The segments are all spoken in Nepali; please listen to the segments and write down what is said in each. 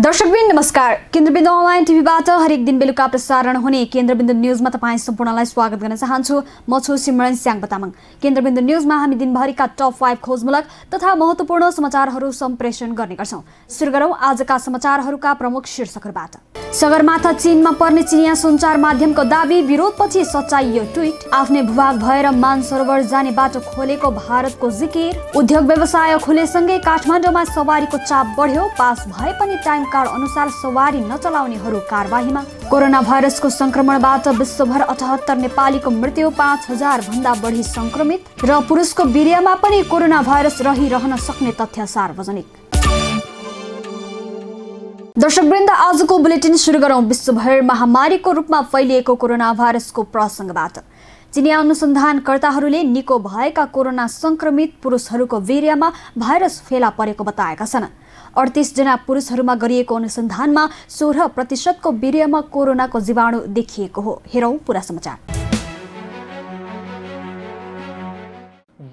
दर्शकवृन्द नमस्कार। केन्द्रबिन्दु अनलाइन टिभीबाट हरेक दिन बेलुका प्रसारण हुने केन्द्रबिन्दु न्यूजमा तपाईँ सम्पूर्णलाई स्वागत गर्न चाहन्छु। म छु सिमरन स्याङ बतामङ। केन्द्रबिन्दु न्यूजमा हामी दिनभरिका टप 5 खोजमूलक तथा महत्त्वपूर्ण समाचारहरू सम्प्रेषण गर्ने गर्छौं। सुरु गरौं आजका समाचारहरूका प्रमुख शीर्षकहरूबाट। सगरमाथा चीनमा पर्ने चिनिया सञ्चार माध्यमको दाबी विरोधपछि सच्याइयो ट्विट। आफ्नै भूभाग भएर मानसरोवर जाने बाटो खोलेको भारतको जिकिर। उद्योग व्यवसाय खुलेसँगै काठमाडौँमा सवारीको चाप बढ्यो। पास भए पनि टाइम कार्ड अनुसार सवारी नचलाउनेहरू कारबाहीमा। कोरोना भाइरसको संक्रमणबाट विश्वभर 78 नेपालीको मृत्यु, 5000 भन्दा बढी संक्रमित र पुरुषको वीर्यमा पनि कोरोना भाइरस रहिरहन सक्ने तथ्य सार्वजनिक। दर्शकवृन्द आजको बुलेटिन सुरु गरौं विश्वभर महामारीको रूपमा फैलिएको कोरोना भाइरसको प्रसङ्गबाट। चिनिया अनुसन्धानकर्ताहरूले निको भएका कोरोना संक्रमित पुरुषहरूको वीर्यमा भाइरस फेला परेको बताएका छन्। 38 जना पुरुषहरूमा गरिएको अनुसन्धानमा 16% वीर्यमा कोरोनाको जीवाणु देखिएको हो। हेरौं पूरा समाचार।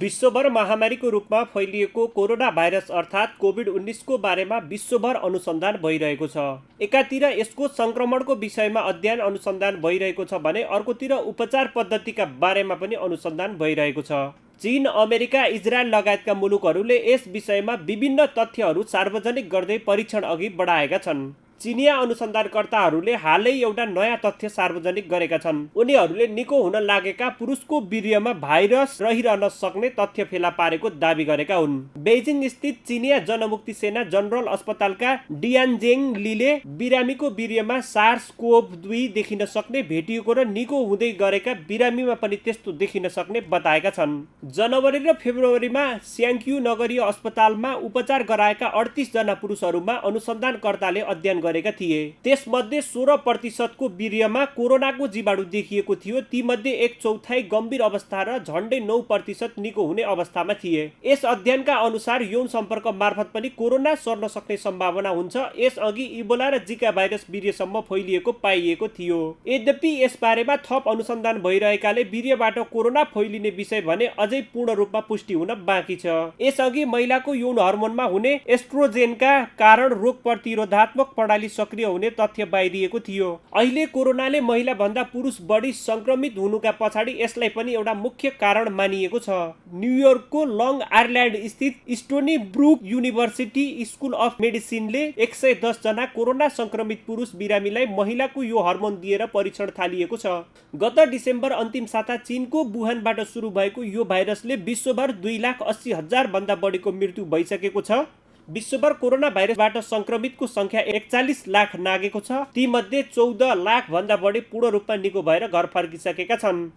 विश्वभर महामारीको रूपमा फैलिएको कोरोना भाइरस अर्थात् कोभिड-19 को बारेमा विश्वभर अनुसन्धान भइरहेको छ। एकातिर यसको संक्रमणको विषयमा अध्ययन अनुसन्धान भइरहेको छ भने अर्कोतिर उपचार पद्धतिका बारेमा पनि अनुसन्धान भइरहेको छ। चीन, अमेरिका, इजरायल लगायतका मुलुकहरूले यस विषयमा विभिन्न तथ्यहरू सार्वजनिक गर्दै परीक्षण अघि बढाएका छन्। चिनिया अनुसन्धानकर्ताहरूले हालै एउटा नयाँ तथ्य सार्वजनिक गरेका छन्। उनीहरूले निको हुन लागेका पुरुषको वीर्यमा भाइरस रहिरहन सक्ने तथ्य फेला पारेको दावी गरेका हुन्। बेइजिङ स्थित चिनिया जनमुक्ति सेना जनरल अस्पतालका डियानजेङ लीले बिरामीको वीर्यमा SARS-CoV-2 देखिन सक्ने भेटिएको र निको हुँदै गरेका बिरामीमा पनि त्यस्तो देखिन सक्ने बताएका छन्। जनवरी र फेब्रुअरीमा स्याङ्क्यू नगरीय अस्पतालमा उपचार गराएका 38 जना पुरुषहरूमा अनुसन्धानकर्ताले अध्ययन गरेका थिए। त्यसमध्ये 16% को वीर्यमा कोरोनाको जीवाणु देखिएको थियो। तीमध्ये 1/4 गम्भीर अवस्था र झण्डै 9% निको हुने अवस्थामा थिए। यस अध्ययनका अनुसार यौन सम्पर्क मार्फत पनि कोरोना सर्न सक्ने सम्भावना हुन्छ। यसअघि इबोला र जिका भाइरस वीर्यसम्म फैलिएको पाइएको थियो। यद्यपि यसबारेमा थप अनुसन्धान भइरहेकाले वीर्यबाट कोरोना फैलिने विषय भने अझै पूर्ण रूपमा पुष्टि हुन बाँकी छ। यसअघि महिलाको यौन हर्मोनमा हुने एस्ट्रोजेनका कारण रोग प्रतिरोधात्मक प्रणाली सक्रिय हुने तथ्य बाहिरिएको थियो। अहिले कोरोनाले महिला भन्दा पुरुष बढी संक्रमित हुनुका पछाडि यसलाई पनि एउटा मुख्य कारण मानिएको छ। न्युयोर्कको लङ आइल्यान्ड स्थित Stony Brook University School of मेडिसिनले 110 जना कोरोना संक्रमित पुरुष बिरामीलाई महिलाको यो हर्मोन दिएर परीक्षण थालिएको छ। गत डिसेम्बर अन्तिम साता चीनको वुहानबाट सुरु भएको यो भाइरसले विश्वभर 2,80,000 भन्दा बढीको मृत्यु भइसकेको छ। विश्वभर कोरोना भाइरसबाट संक्रमितको संख्या 41 लाख नागेको छ। ती मध्ये 14 लाख भन्दा बढी पूर्ण रूपमा निको भएर घर फर्किसकेका छन्।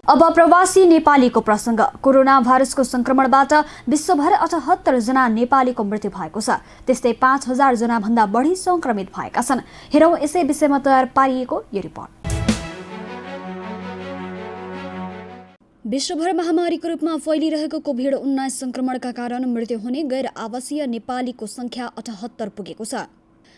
अब प्रवासी नेपालीको प्रसङ्ग। कोरोना भाइरसको संक्रमणबाट विश्वभर 78 जना नेपालीको मृत्यु भएको छ। त्यस्तै 5000 जना भन्दा बढी संक्रमित भएका छन्। हेरौं यसै विषयमा तयार पारिएको यो रिपोर्ट। विश्वभर महामारीको रूपमा फैलिरहेको कोभिड-19 संक्रमणका कारण मृत्यु हुने गैर आवासीय नेपालीको संख्या 78 पुगेको छ।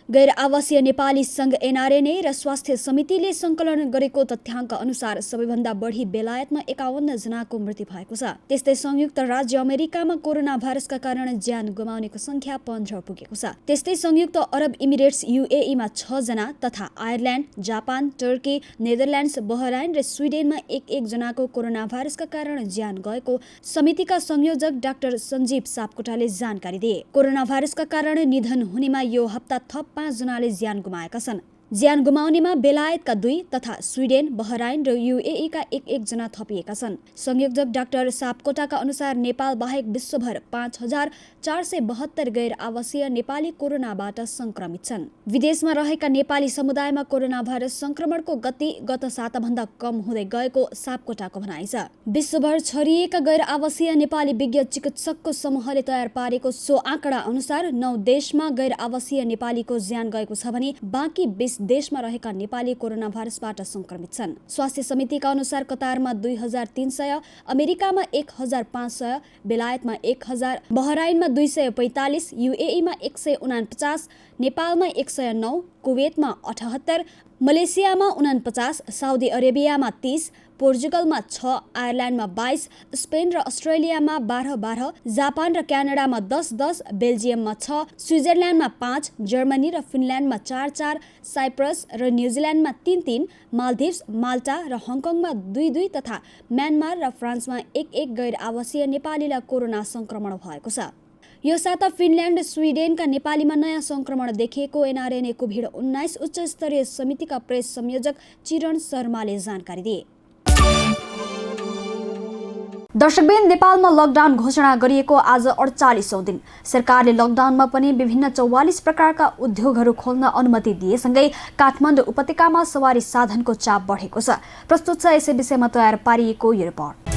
गैर आवासीय नेपाली संघ एनआरएनए र स्वास्थ्य समितिले संकलन गरेको तथ्याङ्क अनुसार सबैभन्दा बढी बेलायतमा 51 जनाको मृत्यु भएको छ। त्यस्तै संयुक्त राज्य अमेरिकामा कोरोना भाइरसका कारण ज्यान गुमाउनेको संख्या 15 पुगेको छ। त्यस्तै संयुक्त अरब इमिरेट्स UAE मा 6 जना तथा Ireland, Japan, Turkey, Netherlands, Bahrain र स्विडेनमा 1-1 जनाको कोरोना भाइरसका कारण ज्यान गएको समितिका संयोजक डाक्टर सञ्जीव सापकोटाले जानकारी दिए। कोरोना भाइरसका कारण निधन हुनेमा यो हप्ता थप 5 जनाले ज्यान गुमाएका छन्। ज्यान गुमाउनेमा बेलायतका 2 तथा स्विडेन, बहराइन र UAE का 1-1 जना थपिएका छन्। संयोजक डाक्टर सापकोटाका अनुसार नेपाल बाहेक विश्वभर 5472 गैर आवासीय नेपाली कोरोनाबाट संक्रमित छन्। विदेशमा रहेका नेपाली समुदायमा कोरोना भाइरस संक्रमणको गति गत साताभन्दा कम हुँदै गएको सापकोटाको भनाइ छ। विश्वभर छरिएका गैर आवासीय नेपाली विज्ञ चिकित्सकको समूहले तयार पारेको सो आँकडा अनुसार 9 देशमा गैर आवासीय नेपालीको ज्यान गएको छ भने बाँकी 20 देशमा रहेका नेपाली कोरोना भाइरसबाट संक्रमित छन्। स्वास्थ्य समितिका अनुसार कतारमा 2300, अमेरिकामा 1500, बेलायतमा 1000, बहराइनमा 245, UAE मा 149, नेपालमा 109, कुवेतमा 78, मलेसियामा 49, साउदी अरेबियामा 30, पोर्चुगलमा 6, आयरल्यान्डमा 22, स्पेन र अस्ट्रेलियामा 12-12, जापान र क्यानाडामा 10-10, बेल्जियममा 6, स्विजरल्यान्डमा 5, जर्मनी र फिनल्यान्डमा 4-4, साइप्रस र न्युजिल्यान्डमा 3-3, माल्दिभ्स, माल्टा र हङकङमा 2-2 तथा म्यानमार र फ्रान्समा 1-1 गैर आवासीय नेपालीलाई कोरोना सङ्क्रमण भएको छ। यो साता फिनल्यान्ड, स्विडेनका नेपालीमा नयाँ सङ्क्रमण देखिएको एनआरएनए कोभिड-19 उच्च स्तरीय समितिका प्रेस संयोजक चिरण शर्माले जानकारी दिए। दर्शकबिन, नेपालमा लकडाउन घोषणा गरिएको आज 48औं दिन। सरकारले लकडाउनमा पनि विभिन्न 44 प्रकारका उद्योगहरू खोल्न अनुमति दिएसँगै काठमाडौँ उपत्यकामा सवारी साधनको चाप बढेको छ। प्रस्तुत छ यसै विषयमा तयार पारिएको यो रिपोर्ट।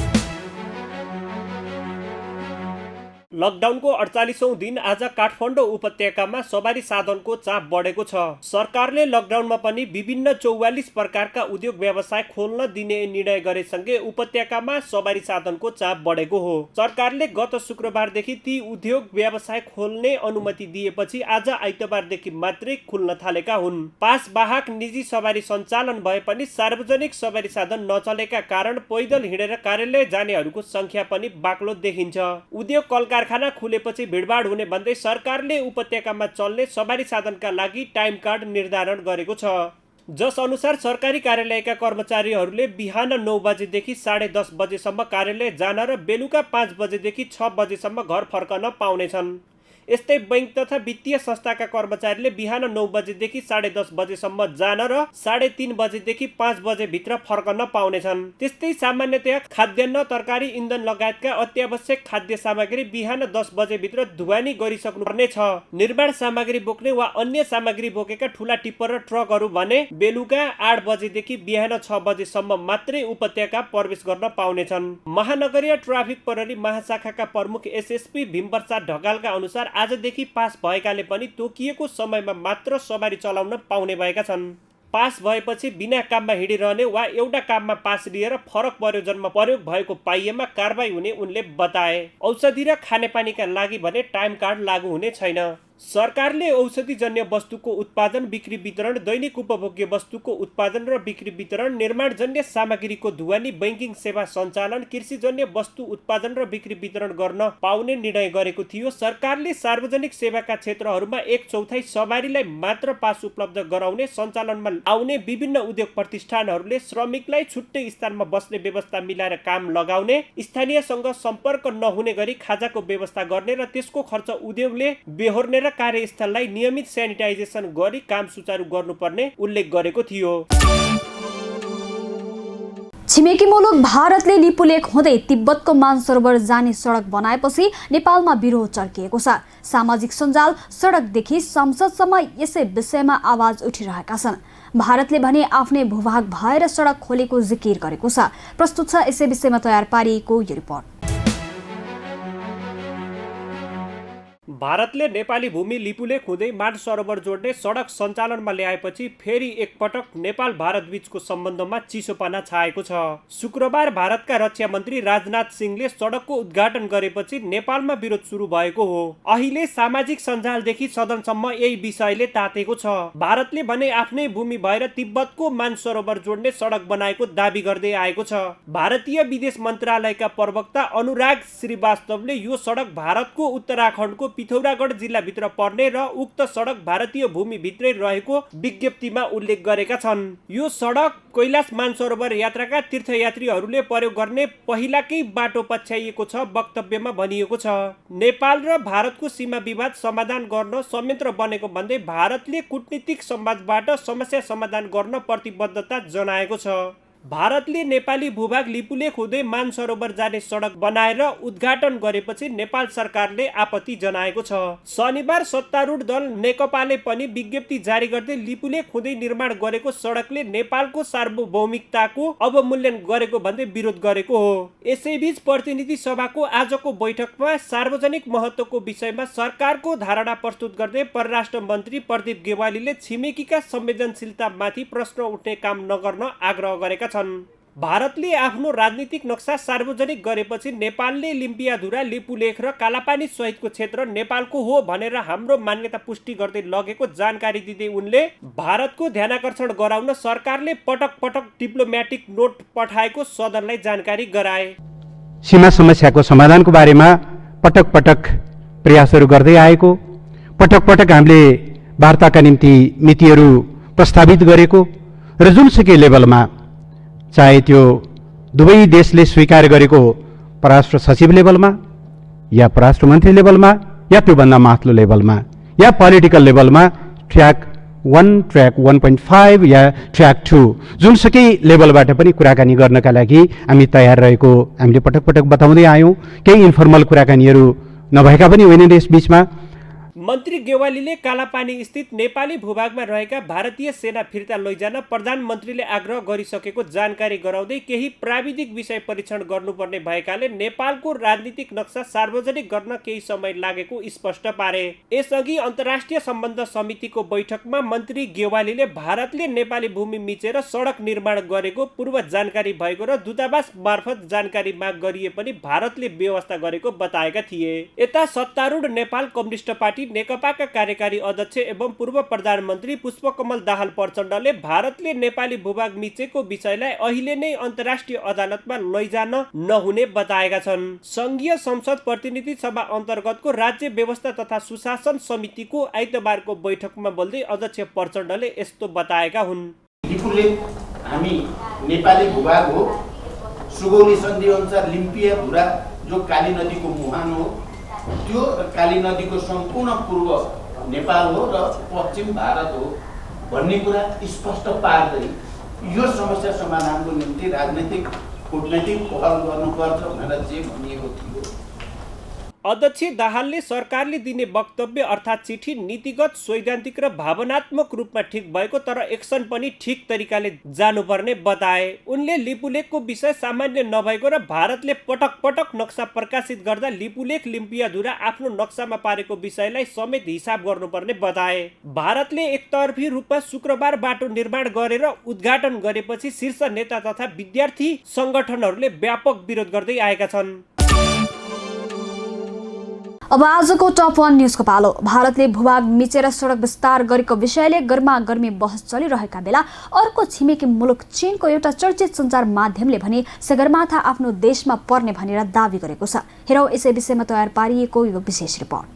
लकडाउनको 48औं दिन आज काठमाडौँ उपत्यकामा सवारी साधनको चाप बढेको छ। सरकारले लकडाउनमा पनि विभिन्न 44 प्रकारका उद्योग व्यवसाय खोल्न दिने निर्णय गरेसँगै उपत्यकामा सवारी साधनको चाप बढेको हो। सरकारले गत शुक्रबारदेखि ती उद्योग व्यवसाय खोल्ने अनुमति दिएपछि आज आइतबारदेखि मात्रै खुल्न थालेका हुन्। पास बाहक निजी सवारी सञ्चालन भए पनि सार्वजनिक सवारी साधन नचलेका कारण पैदल हिँडेर कार्यालय जानेहरूको संख्या पनि बाक्लो देखिन्छ। उद्योग कलकारखाना खुलेपछि भिडभाड हुने भन्दै सरकारले उपत्यकामा चल्ने सवारी साधनका लागि टाइम कार्ड निर्धारण गरेको छ, जस अनुसार सरकारी कार्यालयका कर्मचारीहरूले बिहान 9 बजेदेखि 10:30 बजेसम्म कार्यालय जान र बेलुका 5 बजेदेखि 6 बजेसम्म घर फर्कन पाउनेछन्। यस्तै बैंक तथा वित्तीय संस्थाका कर्मचारीले बिहान 9 बजेदेखि 10:30 बजेसम्म जान र 3:30 बजेदेखि 5 बजेभित्र फर्कन पाउनेछन्। त्यस्तै सामान्यतया खाद्यान्न, तरकारी, इन्धन लगायतका अत्यावश्यक खाद्य सामग्री बिहान 10 बजेभित्र ढुवानी गरिसक्नुपर्ने छ। निर्माण सामग्री बोक्ने वा अन्य सामग्री बोकेका ठूला टिप्पर र ट्रकहरू भने बेलुका 8 बजेदेखि बिहान 6 बजेसम्म मात्रै उपत्यका प्रवेश गर्न पाउनेछन्। महानगरीय ट्राफिक प्रहरी महाशाखाका प्रमुख एसएसपी भीमप्रसाद ढकालका अनुसार आजदेखि पास भएकाले पनि तोकिएको समयमा मात्र सवारी चलाउन पाउने भएका छन्। पास भएपछि बिना काममा हिँडिरहने वा एउटा काममा पास लिएर फरक प्रयोजनमा प्रयोग भएको पाइएमा कारबाही हुने उनले बताए। औषधि र खानेपानीका लागि भने टाइम कार्ड लागू हुने छैन। सरकारले औषधिजन्य वस्तुको उत्पादन, बिक्री वितरण, दैनिक उपभोग्य वस्तुको उत्पादन र बिक्री वितरण, निर्माणजन्य सामग्रीको ढुवानी, बैंकिङ सेवा सञ्चालन, कृषिजन्य वस्तु उत्पादन र बिक्री वितरण गर्न पाउने निर्णय गरेको थियो। सरकारले सार्वजनिक सेवाका क्षेत्रहरूमा 1/4 सवारीलाई मात्र पास उपलब्ध गराउने, सञ्चालनमा आउने विभिन्न उद्योग प्रतिष्ठानहरूले श्रमिकलाई छुट्टै स्थानमा बस्ने व्यवस्था मिलाएर काम लगाउने, स्थानीयसँग सम्पर्क नहुने गरी खाजाको व्यवस्था गर्ने र त्यसको खर्च उद्योगले बेहोर्ने र कार्यस्थललाई नियमित सेनिटाइजेसन गरी काम सुचारू गर्नुपर्ने उल्लेख गरेको थियो। छिमेकी मुलुक भारतले लिपुलेक हुँदै तिब्बतको मानसरोवर जाने सडक बनाएपछि नेपालमा विरोध चर्किएको छ। सामाजिक सञ्जाल, सडकदेखि संसदसम्म यसै विषयमा आवाज उठिरहेका छन्। भारतले भने आफ्नै भूभाग भएर सडक खोलेको जिकिर गरेको छ। प्रस्तुत छ यसै विषयमा तयार पारिएको यो रिपोर्ट। भारतले नेपाली भूमि लिपुलेक हुँदै मानसरोवर जोड्ने सडक सञ्चालनमा ल्याएपछि फेरि एकपटक नेपाल भारत बीचको सम्बन्धमा चिसोपना छाएको छ। शुक्रबार भारतका रक्षा मन्त्री राजनाथ सिंहले सडकको उद्घाटन गरेपछि नेपालमा विरोध सुरु भएको हो। अहिले सामाजिक सञ्जालदेखि सदनसम्म यही विषयले तातेको छ। भारतले भने आफ्नै भूमि भएर तिब्बतको मानसरोवर जोड्ने सडक बनाएको दाबी गर्दै आएको छ। भारतीय विदेश मन्त्रालयका प्रवक्ता अनुराग श्रीवास्तवले यो सडक भारतको उत्तराखण्डको पिथौरागढ जिल्लाभित्र पर्ने र उक्त सडक भारतीय भूमिभित्रै रहेको विज्ञप्तिमा उल्लेख गरेका छन्। यो सडक कैलाश मानसरोवर यात्राका तीर्थयात्रीहरूले प्रयोग गर्ने पहिलाकै बाटो पछ्याइएको छ वक्तव्यमा भनिएको छ। नेपाल र भारतको सीमा विवाद समाधान गर्न संयन्त्र बनेको भन्दै भारतले कूटनीतिक संवादबाट समस्या समाधान गर्न प्रतिबद्धता जनाएको छ। भारतले नेपाली भूभाग लिपुलेक हुँदै मानसरोवर जाने सडक बनाएर उद्घाटन गरेपछि नेपाल सरकारले आपत्ति जनाएको छ। शनिबार सत्तारूढ दल नेकपाले पनि विज्ञप्ति जारी गर्दै लिपुलेक हुँदै निर्माण गरेको सडकले नेपालको सार्वभौमिकताको अवमूल्यन गरेको भन्दै विरोध गरेको हो। यसैबीच प्रतिनिधि सभाको आजको बैठकमा सार्वजनिक महत्त्वको विषयमा सरकारको धारणा प्रस्तुत गर्दै परराष्ट्र मन्त्री प्रदीप गेवालीले छिमेकीका संवेदनशीलतामाथि प्रश्न उठ्ने काम नगर्न आग्रह गरेका छन्। भारतले आफ्नो राजनीतिक नक्सा सार्वजनिक गरेपछि नेपालले लिम्पियाधुरा, लिपुलेख र कालापानी सहितको क्षेत्र नेपालको हो भनेर हाम्रो मान्यता पुष्टि गर्दै लगेको जानकारी दिँदै उनले भारतको ध्यानाकर्षण गराउन सरकारले पटक पटक डिप्लोमेटिक नोट पठाएको सदनलाई जानकारी गराए। सीमा समस्याको समाधानको बारेमा पटक पटक प्रयासहरू गर्दै आएको, पटक पटक हामीले वार्ताका निम्ति मितिहरू प्रस्तावित गरेको र जुनसुकै लेभलमा, चाहे त्यो दुवै देशले स्वीकार गरेको परराष्ट्र सचिव लेभलमा या परराष्ट्र मन्त्री लेभलमा या त्योभन्दा माथिल्लो लेभलमा या पोलिटिकल लेभलमा, ट्र्याक 1, ट्र्याक 1.5 या ट्र्याक 2 जुनसुकै लेभलबाट पनि कुराकानी गर्नका लागि हामी तयार रहेको हामीले पटक पटक बताउँदै आयौँ। केही इन्फर्मल कुराकानीहरू नभएका पनि होइनन् यस बीचमा। मन्त्री गेवालीले कालापानी स्थित नेपाली भूभागमा रहेका भारतीय सेना फिर्ता लैजान प्रधानमन्त्रीले आग्रह गरिसकेको जानकारी गराउँदै केही प्राविधिक विषय परीक्षण गर्नुपर्ने भएकाले नेपालको राजनीतिक नक्सा सार्वजनिक गर्न केही समय लागेको स्पष्ट पारे। यसअघि अन्तर्राष्ट्रिय सम्बन्ध समितिको बैठकमा मन्त्री गेवालीले भारतले नेपाली भूमि मिचेर सडक निर्माण गरेको पूर्व जानकारी भएको र दूतावास मार्फत जानकारी माग गरिए पनि भारतले व्यवस्था गरेको बताएका थिए। यता सत्तारूढ नेपाल कम्युनिस्ट पार्टी नेकपाका कार्यकारी अध्यक्ष एवं पूर्व प्रधानमन्त्री पुष्पकमल दाहाल प्रचण्डले भारतले नेपाली भूभाग मिचेको विषयलाई अहिले नै अन्तर्राष्ट्रिय अदालतमा लैजान नहुने बताएका छन्। संघीय संसद प्रतिनिधि सभा अन्तर्गतको राज्य व्यवस्था तथा सुशासन समितिको आइतबारको बैठकमा बोल्दै अध्यक्ष प्रचण्डले यस्तो बताएका हुन्। लिपुलेख हामी नेपाली भूभाग हो। सुगौली सन्धि अनुसार लिम्पियाधुरा जो काली नदीको मुहान हो, त्यो काली नदीको सम्पूर्ण पूर्व नेपाल हो र पश्चिम भारत हो भन्ने कुरा स्पष्ट पार्दै यो समस्या समाधानको निम्ति राजनीतिक कूटनैतिक पहल गर्नुपर्छ भनेर जे भनिएको थियो। अध्यक्ष दाहालले सरकारले दिने वक्तव्य अर्थात् चिठी नीतिगत, सैद्धान्तिक र भावनात्मक रूपमा ठिक भएको तर एक्सन पनि ठिक तरिकाले जानुपर्ने बताए। उनले लिपुलेखको विषय सामान्य नभएको र भारतले पटक पटक नक्सा प्रकाशित गर्दा लिपुलेख लिम्पियाधुरा आफ्नो नक्सामा पारेको विषयलाई समेत हिसाब गर्नुपर्ने बताए। भारतले एकतर्फी रूपमा शुक्रबार बाटो निर्माण गरेर उद्घाटन गरेपछि शीर्ष नेता तथा विद्यार्थी संगठनहरूले व्यापक विरोध गर्दै आएका छन्। अब आजको टप 1 न्यूजको पालो। भारतले भूभाग मिचेर सडक विस्तार गरेको विषयले गर्मागर्मी बहस चलिरहेका बेला अर्को छिमेकी मुलुक चीनको एउटा चर्चित सञ्चार माध्यमले भने सगरमाथा आफ्नो देशमा पर्ने भनेर दावी गरेको छ। हेरौँ यसै विषयमा तयार पारिएको यो विशेष रिपोर्ट।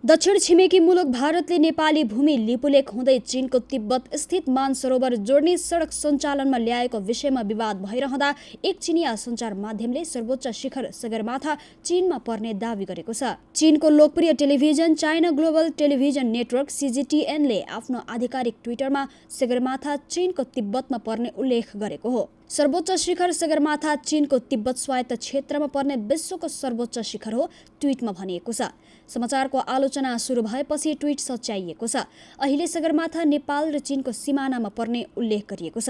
दक्षिण छिमेकी मुलुक भारतले नेपाली भूमि लिपुलेख हुँदै चीनको तिब्बत स्थित मानसरोवर जोड्ने सडक सञ्चालनमा ल्याएको विषयमा विवाद भइरहँदा एक चिनिया सञ्चार माध्यमले सर्वोच्च शिखर सगरमाथा चीनमा पर्ने दावी गरेको छ। चीनको लोकप्रिय television China global television network CGTN ले आफ्नो आधिकारिक ट्विटरमा सगरमाथा चीनको तिब्बतमा पर्ने उल्लेख गरेको हो। सर्वोच्च शिखर सगरमाथा चीनको तिब्बत स्वायत्त क्षेत्रमा पर्ने विश्वको सर्वोच्च शिखर हो, ट्विटमा भनिएको छ। समाचारको आलोचना सुरु भएपछि ट्विट सच्याइएको छ। अहिले सगरमाथा नेपाल र चीनको सिमानामा पर्ने उल्लेख गरिएको छ।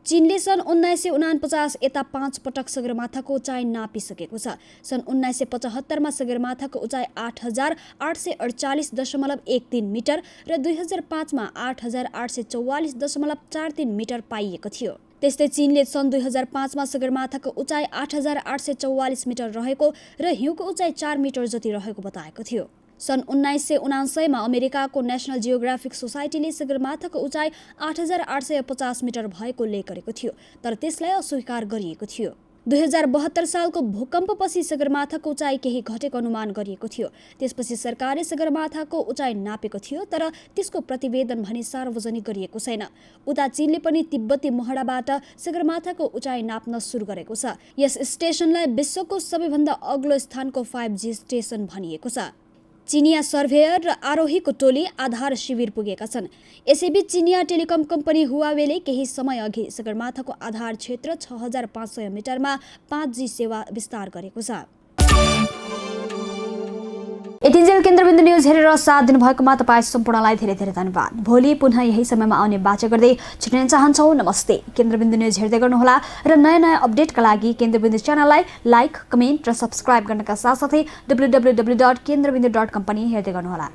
चीनले सन् 1949 यता 5 पटक सगरमाथाको उचाइ नापिसकेको छ। सन् 1975 मा सगरमाथाको उचाइ 8848.13 मिटर र 2005 मा 8844.43 मिटर पाइएको थियो। त्यस्तै चीनले सन् 2005 मा सगरमाथाको उचाइ 8844 मिटर रहेको र हिउँको उचाइ 4 मिटर जति रहेको बताएको थियो। सन् 1979 मा अमेरिकाको नेशनल जियोग्राफिक सोसाइटीले सगरमाथाको उचाइ 8850 मिटर भएको उल्लेख गरेको थियो, तर त्यसलाई अस्वीकार गरिएको थियो। 2072 सालको भूकम्पपछि सगरमाथाको उचाइ केही घटेको अनुमान गरिएको थियो। त्यसपछि सरकारले सगरमाथाको उचाइ नापेको थियो, तर त्यसको प्रतिवेदन भने सार्वजनिक गरिएको छैन। उता चीनले पनि तिब्बती मोहडाबाट सगरमाथाको उचाइ नाप्न सुरु गरेको छ। यस स्टेसनलाई विश्वको सबैभन्दा अग्लो स्थानको 5G स्टेसन भनिएको छ। चिनिया सर्भेयर र आरोहीको टोली आधार शिविर पुगेका छन्। यसैबीच चिनिया टेलिकम कम्पनी हुवावेले केही समय अघि सगरमाथाको आधार क्षेत्र 6500 मिटरमा 5G सेवा विस्तार गरेको छ। यतिन्जेल केन्द्रबिन्दु न्यूज हेरेर साथ दिनुभएकोमा तपाईँ सम्पूर्णलाई धेरै धेरै धन्यवाद। भोलि पुनः यही समयमा आउने बाचा गर्दै छुट्टिन चाहन्छौँ। नमस्ते। केन्द्रबिन्दु न्यूज हेर्दै गर्नुहोला र नयाँ नयाँ अपडेटका लागि केन्द्रबिन्दु च्यानललाई लाइक, कमेन्ट र सब्स्क्राइब गर्नका साथसाथै www.kendrabindu.com पनि हेर्दै गर्नुहोला।